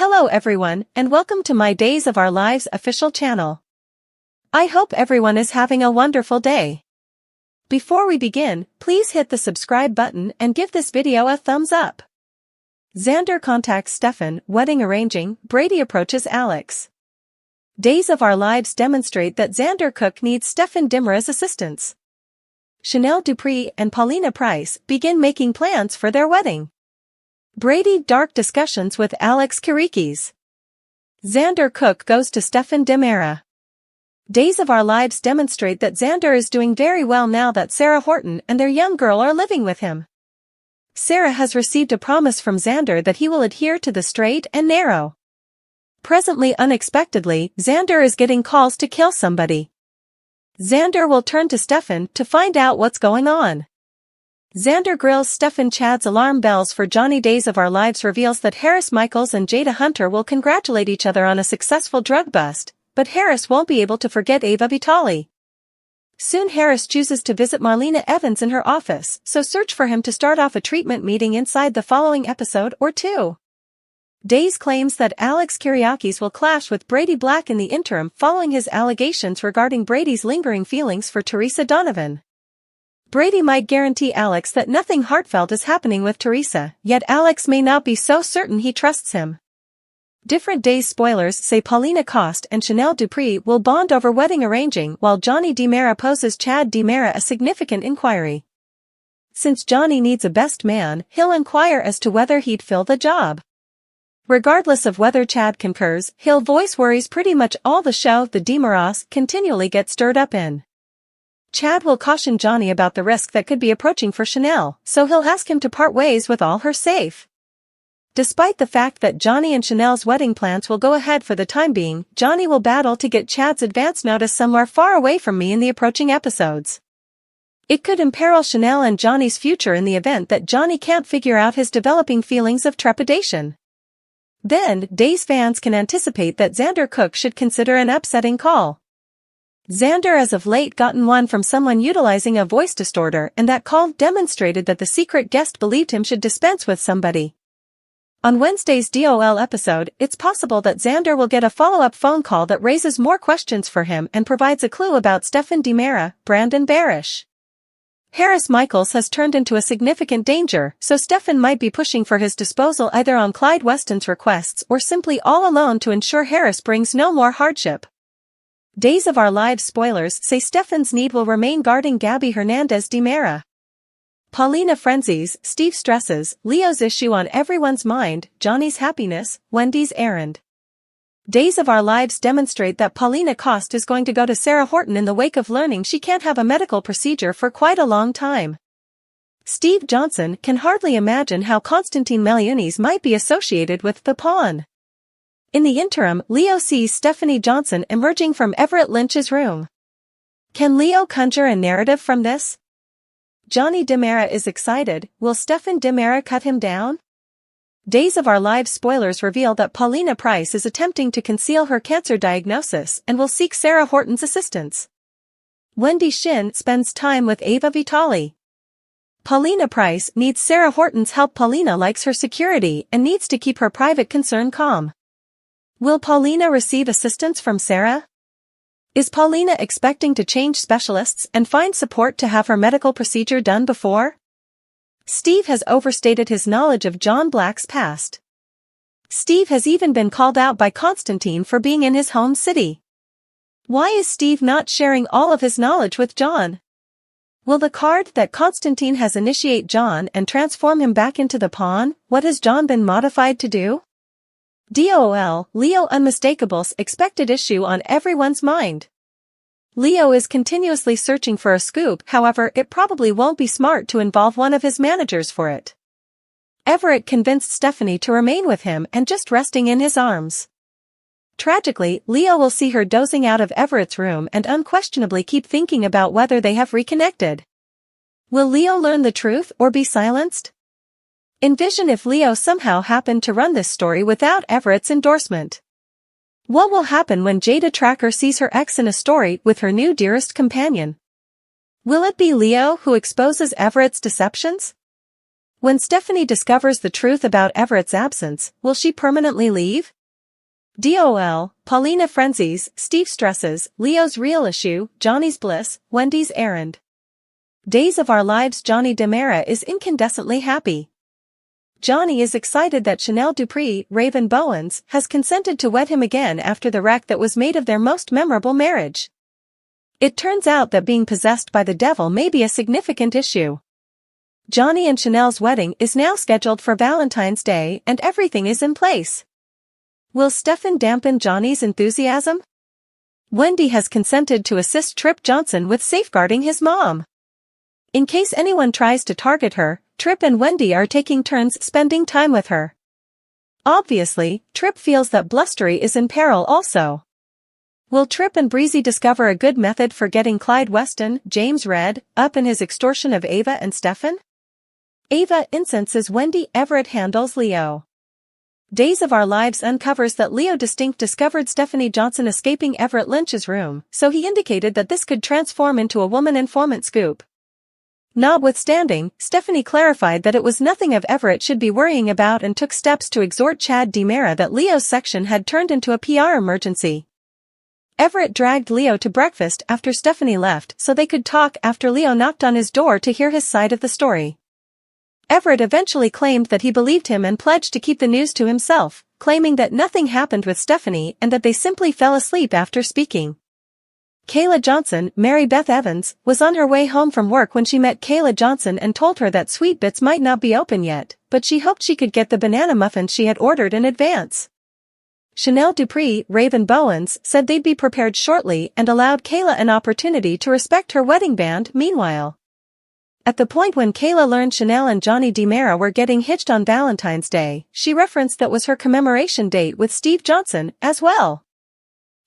Hello everyone, and welcome to my Days of Our Lives official channel. I hope everyone is having a wonderful day. Before we begin, please hit the subscribe button and give this video a thumbs up. Xander contacts Stefan, wedding arranging, Brady approaches Alex. Days of Our Lives demonstrate that Xander Cook needs Stefan Dimmer's assistance. Chanel Dupree and Paulina Price begin making plans for their wedding. Brady dark discussions with Alex Kirikis. Xander Cook goes to Stefan Dimmer. Days of Our Lives demonstrate that Xander is doing very well now that Sarah Horton and their young girl are living with him. Sarah has received a promise from Xander that he will adhere to the straight and narrow. Presently, unexpectedly, Xander is getting calls to kill somebody. Xander will turn to Stefan to find out what's going on. Xander grills Stefan. Chad's alarm bells for Johnny. Days of Our Lives reveals that Harris Michaels and Jada Hunter will congratulate each other on a successful drug bust, but Harris won't be able to forget Ava Vitale. Soon Harris chooses to visit Marlena Evans in her office, so search for him to start off a treatment meeting inside the following episode or two. Days claims that Alex Kyriakis will clash with Brady Black in the interim following his allegations regarding Brady's lingering feelings for Teresa Donovan. Brady might guarantee Alex that nothing heartfelt is happening with Teresa, yet Alex may not be so certain he trusts him. Different Days spoilers say Paulina Cost and Chanel Dupree will bond over wedding arranging while Johnny DiMera poses Chad DiMera a significant inquiry. Since Johnny needs a best man, he'll inquire as to whether he'd fill the job. Regardless of whether Chad concurs, he'll voice worries pretty much all the show the DiMeras continually get stirred up in. Chad will caution Johnny about the risk that could be approaching for Chanel, so he'll ask him to part ways with all her safe. Despite the fact that Johnny and Chanel's wedding plans will go ahead for the time being, Johnny will battle to get Chad's advance notice somewhere far away from me in the approaching episodes. It could imperil Chanel and Johnny's future in the event that Johnny can't figure out his developing feelings of trepidation. Then, Days fans can anticipate that Xander Cook should consider an upsetting call. Xander has of late gotten one from someone utilizing a voice distorter, and that call demonstrated that the secret guest believed him should dispense with somebody. On Wednesday's DOL episode, it's possible that Xander will get a follow-up phone call that raises more questions for him and provides a clue about Stefan DiMera, Brandon Barish. Harris Michaels has turned into a significant danger, so Stefan might be pushing for his disposal either on Clyde Weston's requests or simply all alone to ensure Harris brings no more hardship. Days of Our Lives spoilers say Stefan's need will remain guarding Gabby Hernandez DiMera. Paulina frenzies, Steve stresses, Leo's issue on everyone's mind, Johnny's happiness, Wendy's errand. Days of Our Lives demonstrate that Paulina Cost is going to go to Sarah Horton in the wake of learning she can't have a medical procedure for quite a long time. Steve Johnson can hardly imagine how Constantine Meliunis might be associated with the pawn. In the interim, Leo sees Stephanie Johnson emerging from Everett Lynch's room. Can Leo conjure a narrative from this? Johnny DiMera is excited. Will Stefan DiMera cut him down? Days of Our Lives spoilers reveal that Paulina Price is attempting to conceal her cancer diagnosis and will seek Sarah Horton's assistance. Wendy Shin spends time with Ava Vitale. Paulina Price needs Sarah Horton's help. Paulina likes her security and needs to keep her private concern calm. Will Paulina receive assistance from Sarah? Is Paulina expecting to change specialists and find support to have her medical procedure done before? Steve has overstated his knowledge of John Black's past. Steve has even been called out by Constantine for being in his home city. Why is Steve not sharing all of his knowledge with John? Will the card that Constantine has initiate John and transform him back into the pawn? What has John been modified to do? DOL, Leo unmistakable's expected issue on everyone's mind. Leo is continuously searching for a scoop, however, it probably won't be smart to involve one of his managers for it. Everett convinced Stephanie to remain with him and just resting in his arms. Tragically, Leo will see her dozing out of Everett's room and unquestionably keep thinking about whether they have reconnected. Will Leo learn the truth or be silenced? Envision if Leo somehow happened to run this story without Everett's endorsement. What will happen when Jada Tracker sees her ex in a story with her new dearest companion? Will it be Leo who exposes Everett's deceptions? When Stephanie discovers the truth about Everett's absence, will she permanently leave? DOL, Paulina frenzies, Steve stresses, Leo's real issue, Johnny's bliss, Wendy's errand. Days of Our Lives. Johnny DiMera is incandescently happy. Johnny is excited that Chanel Dupree, Raven Bowens, has consented to wed him again after the wreck that was made of their most memorable marriage. It turns out that being possessed by the devil may be a significant issue. Johnny and Chanel's wedding is now scheduled for Valentine's Day and everything is in place. Will Stefan dampen Johnny's enthusiasm? Wendy has consented to assist Trip Johnson with safeguarding his mom. In case anyone tries to target her, Trip and Wendy are taking turns spending time with her. Obviously, Trip feels that Blustery is in peril also. Will Trip and Breezy discover a good method for getting Clyde Weston, James Red, up in his extortion of Ava and Stefan? Ava incenses Wendy. Everett handles Leo. Days of Our Lives uncovers that Leo Distinct discovered Stephanie Johnson escaping Everett Lynch's room, so he indicated that this could transform into a woman informant scoop. Notwithstanding, Stephanie clarified that it was nothing of Everett should be worrying about and took steps to exhort Chad DiMera that Leo's section had turned into a PR emergency. Everett dragged Leo to breakfast after Stephanie left so they could talk after Leo knocked on his door to hear his side of the story. Everett eventually claimed that he believed him and pledged to keep the news to himself, claiming that nothing happened with Stephanie and that they simply fell asleep after speaking. Kayla Johnson, Mary Beth Evans, was on her way home from work when she met Kayla Johnson and told her that Sweet Bits might not be open yet, but she hoped she could get the banana muffins she had ordered in advance. Chanel Dupree, Raven Bowens, said they'd be prepared shortly and allowed Kayla an opportunity to respect her wedding band. Meanwhile, at the point when Kayla learned Chanel and Johnny DiMera were getting hitched on Valentine's Day, she referenced that was her commemoration date with Steve Johnson as well.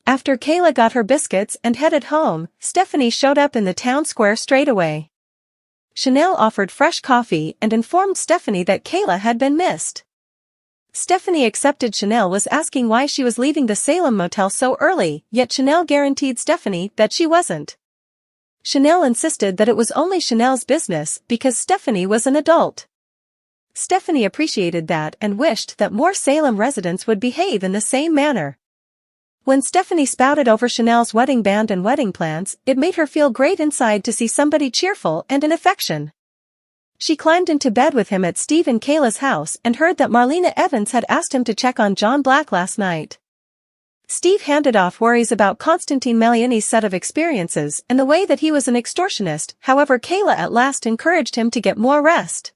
After Kayla got her biscuits and headed home, Stephanie showed up in the town square straight away. Chanel offered fresh coffee and informed Stephanie that Kayla had been missed. Stephanie accepted Chanel was asking why she was leaving the Salem motel so early, yet Chanel guaranteed Stephanie that she wasn't. Chanel insisted that it was only Chanel's business because Stephanie was an adult. Stephanie appreciated that and wished that more Salem residents would behave in the same manner. When Stephanie spouted over Chanel's wedding band and wedding plans, it made her feel great inside to see somebody cheerful and in affection. She climbed into bed with him at Steve and Kayla's house and heard that Marlena Evans had asked him to check on John Black last night. Steve handed off worries about Constantine Meliani's set of experiences and the way that he was an extortionist. However, Kayla at last encouraged him to get more rest.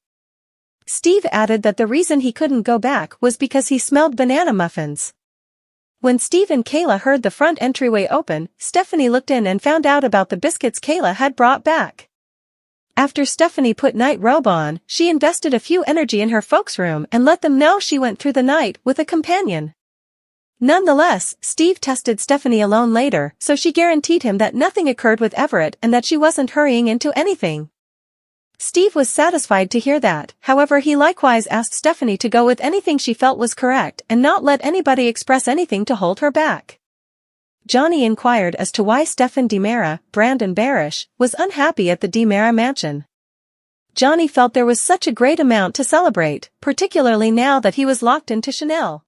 Steve added that the reason he couldn't go back was because he smelled banana muffins. When Steve and Kayla heard the front entryway open, Stephanie looked in and found out about the biscuits Kayla had brought back. After Stephanie put night robe on, she invested a few energy in her folks' room and let them know she went through the night with a companion. Nonetheless, Steve tested Stephanie alone later, so she guaranteed him that nothing occurred with Everett and that she wasn't hurrying into anything. Steve was satisfied to hear that, however he likewise asked Stephanie to go with anything she felt was correct and not let anybody express anything to hold her back. Johnny inquired as to why Stefan DiMera, Brandon Barish, was unhappy at the DiMera mansion. Johnny felt there was such a great amount to celebrate, particularly now that he was locked into Chanel.